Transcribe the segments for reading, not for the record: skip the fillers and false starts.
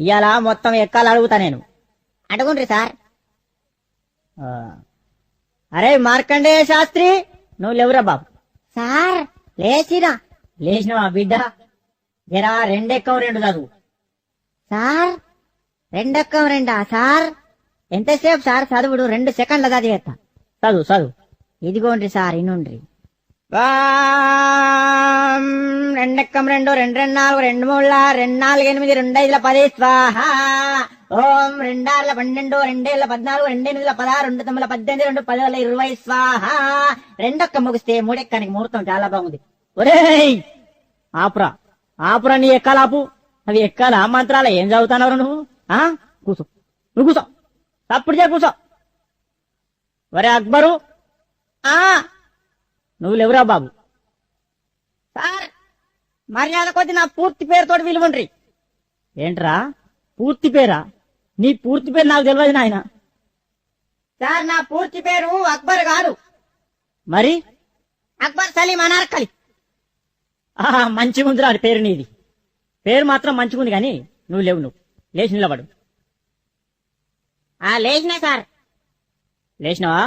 ఇవాళ మొత్తం ఎక్కాలు అడుగుతా నేను. అడుగుండ్రి సార్. ఆ. అరే మార్కండేయ శాస్త్రి, నువ్వు లేవురా బాబు. సార్ లేచినా. లేచినవా బిడ్డ? జరా రెండెక్కం రెండు చదువు. సార్ రెండక్కం రెండా సార్? ఎంతసేపు సార్ చదువుడు? 2 సెకండ్ల చదివేస్తా. చదువు చదువు. ఇదిగోండ్రి సార్ ఇనుండ్రి. రెండెక్కం రెండు, 2 2 4, 2 3 2 4 8 2 5 10 స్వాహ. ఓం 2 6 12, 2 7 14, 2 8 16, 2 9 18, 2 10 20 స్వాహ. రెండొక్క ముగిస్తే మూడెక్కానికి ముహూర్తం చాలా బాగుంది. ఒరేయ్ ఆపురా ఆపురా, నీ ఎక్కాలాపు. అవి ఎక్కాలా మంత్రాల ఏం చదువుతానవరు నువ్వు? కూసో, నువ్వు కూసో, తప్పుడు చే కూసో. ఒరే అక్బరు, నువ్వు లేవురా బాబు. సార్ మర్యాద కొద్ది నా పూర్తి పేరుతో విలువండ్రి. ఏంట్రా పూర్తి పేరా? నీ పూర్తి పేరు నాకు తెలియదు నాయన. సార్ నా పూర్తి పేరు అక్బర్ కాదు, మరి అక్బర్ సలీం అనార్కలి. మంచిగుందిరా పేరు నీది. పేరు మాత్రం మంచిగుంది కానీ నువ్వు లేవు. నువ్వు లేచి నిలబడు. లేచినా సార్. లేచినవా?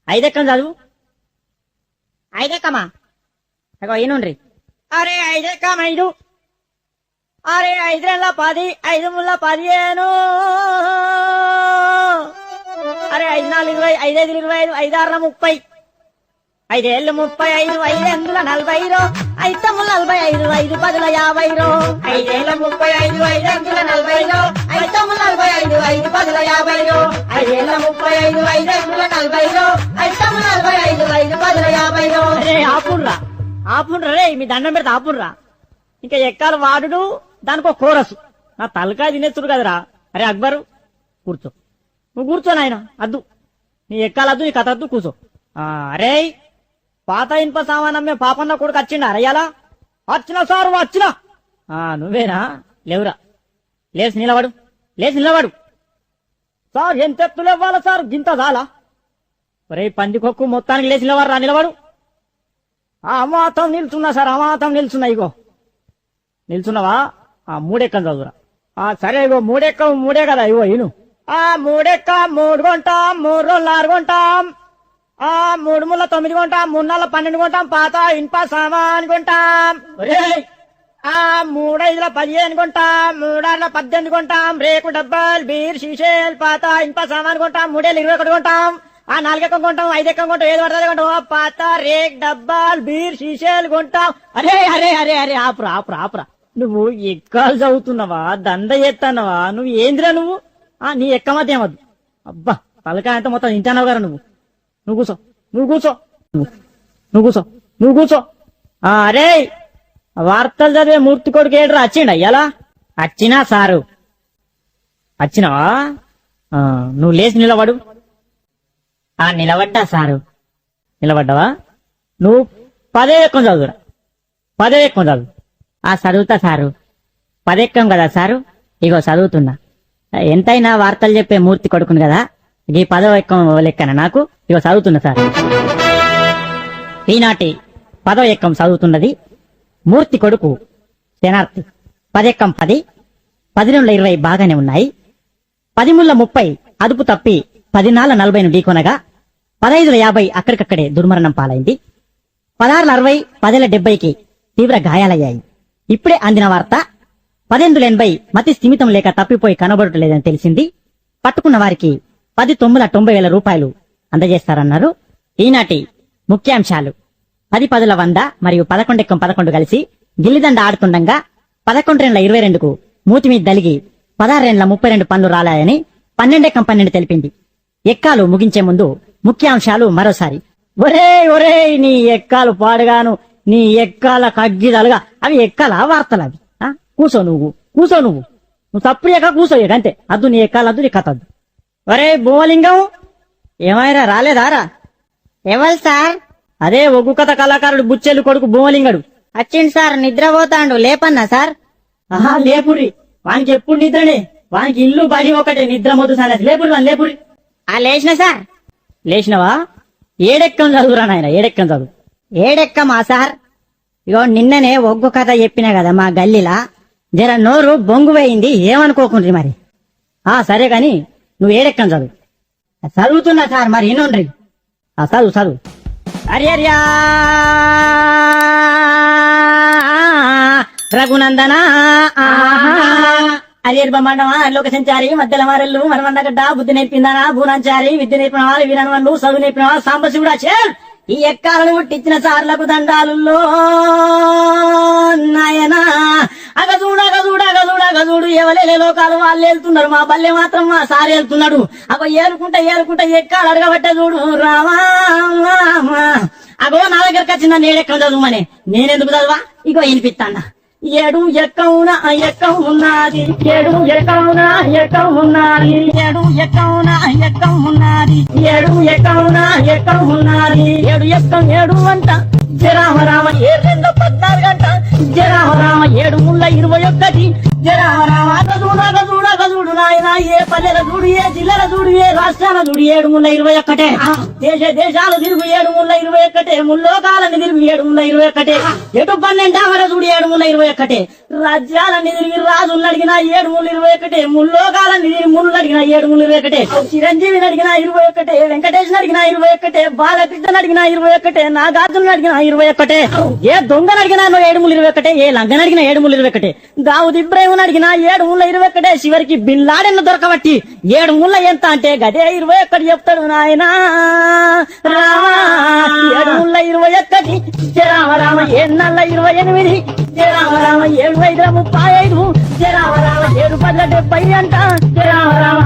5 ఎక్కం చదువు. 5 ఎక్కమా? అగో ఈనుండ్రి. అరే 5 ఎక్కం 5. అరే 5 2 10, 5 3 15. అరే 5 4 20, 5 5 25, 5 6 30, 5 ఏళ్ళు 35, 5 8 40, 5 9 45, 5 10 50. 5 ఏళ్ళ 35, 5 8 40, 5 9 45, 5 10 50. 5 ఏళ్ళ 35, 5 8 40, 5 9 45, 5 10 50. అరే ఆపుండ్రా ఆపుండ్రా రే, మీ దండం పెడితే ఆపుండ్రా. ఇంకా ఎక్కాలి వాడు, దానికో కోరసు. నా తలకాయ తినేస్తుడు కదరా. అరే అక్బరు కూర్చో, నువ్వు కూర్చో నాయన. అద్దు నీ ఎక్కాలద్దు, నీ కథ అద్దు, కూర్చో. అరే పాత ఇనుప సామానమ్మే పాపన్న కొడుకు వచ్చిండా అరయ్యాలా? వచ్చినా సారు వచ్చినా. నువ్వేనా? లేవురా, లేచి నిలబడు, లేచి నిలబడు. సార్ ఎంత ఎత్తులు ఇవ్వాలా సార్? గింత చాలా. ఒరే పందికొక్కు మొత్తానికి లేచి నిలబడరా, నిలబడు. అమాతం నిల్చున్నా సార్, అమాతం నిల్చున్నా. ఇగో నిల్చున్నావా? 3 ఎక్కం చదువురా. సరే ఇగో 3 ఎక్కం 3 కదా. ఇగో ఇను. 3 ఎక్క 3 కొంటాం, 3 రోజులు 4 కొంటాం, 3 ముళ్ళ 9 కొంటాం, 3 నెలల 12 కొంటాం, పాత ఇనుప సామాన్ కొంటాం. 3 5 15 కొంటాం, 3 6 18 కొంటాం, రేకు డబ్బాలు బీర్ షీషేల్ పాత ఇనుప సామాన్ కొంటాం, 3 ఏళ్ళు 21 కొంటాం, 4 ఎక్కం కొంటాం, 5 ఎక్కం కొంటాం, ఏది పడుతుంది కొంటాం, పాత రేక్ డబ్బాలు బీర్ షీషేలు కొంటాం. అరే అరే అరే అరే ఆపురా ఆపురా ఆపురా. నువ్వు ఎక్కాలు చదువుతున్నావా? దండ చేస్తున్నావా? నువ్వు ఏందిరా నువ్వు? నీ ఎక్క మధ్య ఏమద్దు. అబ్బా తలకాయ అంతా మొత్తం తింటానావు కదా నువ్వు. నువ్వు కూసో, నువ్వు కూసో, నువ్వు కూసో, నువ్వు కూసో. అరే వార్తలు చదివే మూర్తి కొడుకు ఏడ్రా వచ్చిండ ఎలా? వచ్చినా సారు. వచ్చినావా? నువ్వు లేచి నిలబడు. నిలబడ్డా సారు. నిలబడ్డావా? నువ్వు 10 ఎక్కం చదువురా. 10 ఎక్కం చదువు. చదువుతా సారు. 10 ఎక్కం కదా సారు. ఇగో చదువుతున్నా. ఎంతైనా వార్తలు చెప్పే మూర్తి కొడుకును కదా, ఈ 10వ ఎక్కం లెక్కన నాకు. ఇగో చదువుతున్నా సార్. ఈనాటి 10వ ఎక్కం చదువుతున్నది మూర్తి కొడుకు శనార్థి. 10 ఎక్కం 10, 10 నుండి 20 బాగానే ఉన్నాయి. 10 ముళ్ళ 30 అదుపు తప్పి 10 నాళ్ళ 40 ఢీకొనగా 15 50 అక్కడికక్కడే దుర్మరణం పాలైంది. 16 60, 10 70కి తీవ్ర గాయాలయ్యాయి. ఇప్పుడే అందిన వార్త 18 80 మతి స్థిమితం లేక తప్పిపోయి కనబడటలేదని తెలిసింది. పట్టుకున్న వారికి 10 9 90,000 రూపాయలు అందజేస్తారన్నారు. ఈనాటి ముఖ్యాంశాలు: 10 10 100 మరియు 11 ఎక్కం 11 కలిసి గిల్లిదండ ఆడుతుండగా 11 22కు మూతి మీద దలిగి 16 32 పనులు రాలాయని 12 ఎక్కం 12 తెలిపింది. ఎక్కాలు ముగించే ముందు ముఖ్యాంశాలు మరోసారి. ఒరే ఒరే నీ ఎక్కాలు పాడుగాను, నీ ఎక్కాల కగ్గిదలుగా. అవి ఎక్కాలా వార్తలు అవి? కూసో నువ్వు, కూసో నువ్వు తప్పుడు ఎక్క కూసో. అంతే అద్దు, నీ ఎక్కాలద్దు, నీ కథ అద్దు. ఒరే భూమలింగం ఏమైనా రాలేదారా? ఎవరు సార్? అదే ఒగ్గు కథ కళాకారుడు బుచ్చెల్లి కొడుకు భూమలింగడు. వచ్చిండు సార్. నిద్రపోతాండు. లేపన్నా సార్? లేపురి. వానికి ఎప్పుడు నిద్రనే. వానికి ఇల్లు బడి ఒకటే, నిద్ర మొద్దు సార్. లేపురి వాని లేపురి. లేచిన సార్. లేచినవా? 7 ఎక్కం చదువురా నాయన. 7 ఎక్కం చదువు. 7 ఎక్కమా సార్? ఇగో నిన్ననే ఒగ్గు కథ చెప్పినా కదా మా గల్లీలా. జర నోరు బొంగు పోయింది ఏమనుకోకుండ్రి మరి. సరే కాని నువ్వు ఏడెక్కం చదువు. చదువుతున్నా సార్ మరి ఎన్నుండ్రి. చదువు చదువు. అర్యర్యా రఘునందన అర్యర్బమండమా లోక సంచారి మధ్యల మారెల్లు మనమన్నగడ్డ బుద్ధి నేర్పిందానా భూనాంచారి విద్య నేర్పిన వాళ్ళు వీరనవన్లు చదువు నేర్పిన వాళ్ళు సాంబశివుడా ఈ ఎక్కాలను పుట్టించిన సార్లకు దండాలుల్లో నాయనా అగజూడు ఎవలేలే లోకాలు వాళ్ళు వెళ్తున్నారు. మా బల్లె మాత్రం మా సార్ వెళ్తున్నాడు. ఏలుకుంటా ఎక్కాలు అడగబట్టే చూడు రామా. అగో నా దగ్గరకు వచ్చిందా నేడెక్కం చదువుమని. నేనెందుకు చదువా? ఇగో వినిపిస్తాన్నా. ఏడు ఎక్కవునా ఎక్కం ఉన్నది, ఏడు ఎక్కవునా ఎక్కం ఉన్నది, ఏడు ఎక్కవునా ఎక్కం ఉన్నది, ఏడు ఎక్కవునా ఎక్కం ఉన్నది, ఏడు ఎక్కం ఏడు అంట జరామ రామ 7-14 గంట జరామ రామ 7-21 జరామ రామ. చూడు నాయన ఏ పల్లెల చూడు ఏ జిల్లాల చూడు ఏ రాష్ట్రాల చూడు 7-21 దేశాలు తిరుగు 7-21 ముల్లోకాలని తిరుగు 7-21 ఎటు 12 చూడు 7-21 రాజ్యాలన్నీ తిరిగి రాజులను అడిగిన 7-21 ముల్లోకాలన్నీ తిరిగి ముళ్ళు అడిగిన 7-21 చిరంజీవిని అడిగిన 21 వెంకటేశ్వర అడిగిన 21 బాలకృష్ణ అడిగిన 21 నాగార్జున అడిగిన 21 ఏ దొంగను అడిగినా 7-21 ఏ లంగను అడిగిన 7-21 దావుద్ ఇబ్రాహిం అడిగిన 7-21 చివరికి బిన్ లాడెన్ దొరకబట్టి 7 ఎంత అంటే గదే 21 చెప్తాడు నాయనా రామ. 7-21 జరామ రామ 7-28 జరామ రామ 7-5-35 జరామ రామ 7-10-70 అంట జరామ రామ.